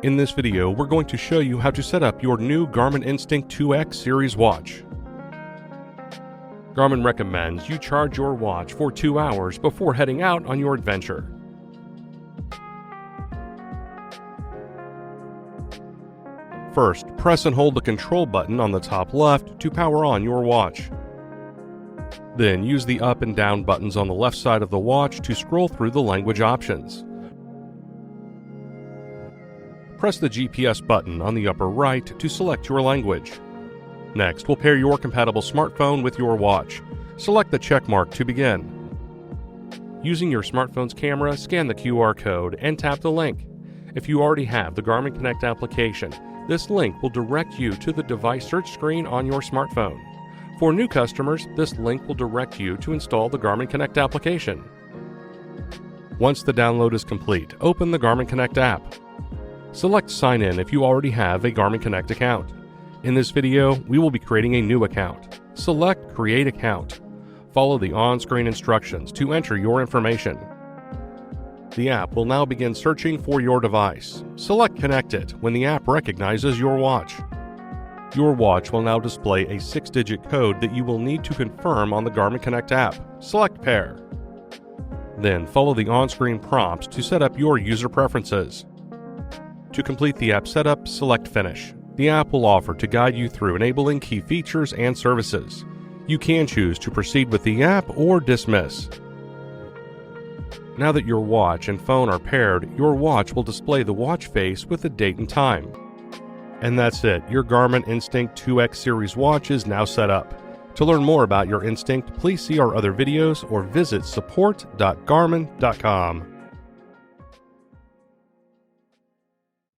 In this video, we're going to show you how to set up your new Garmin Instinct 2X series watch. Garmin recommends you charge your watch for 2 hours before heading out on your adventure. First, press and hold the control button on the top left to power on your watch. Then use the up and down buttons on the left side of the watch to scroll through the language options. Press the GPS button on the upper right to select your language. Next, we'll pair your compatible smartphone with your watch. Select the check mark to begin. Using your smartphone's camera, scan the QR code and tap the link. If you already have the Garmin Connect application, this link will direct you to the device search screen on your smartphone. For new customers, this link will direct you to install the Garmin Connect application. Once the download is complete, open the Garmin Connect app. Select Sign In if you already have a Garmin Connect account. In this video, we will be creating a new account. Select Create Account. Follow the on-screen instructions to enter your information. The app will now begin searching for your device. Select Connect It when the app recognizes your watch. Your watch will now display a 6-digit code that you will need to confirm on the Garmin Connect app. Select Pair. Then follow the on-screen prompts to set up your user preferences. To complete the app setup, select Finish. The app will offer to guide you through enabling key features and services. You can choose to proceed with the app or dismiss. Now that your watch and phone are paired, your watch will display the watch face with the date and time. And that's it, your Garmin Instinct 2X series watch is now set up. To learn more about your Instinct, please see our other videos or visit support.garmin.com.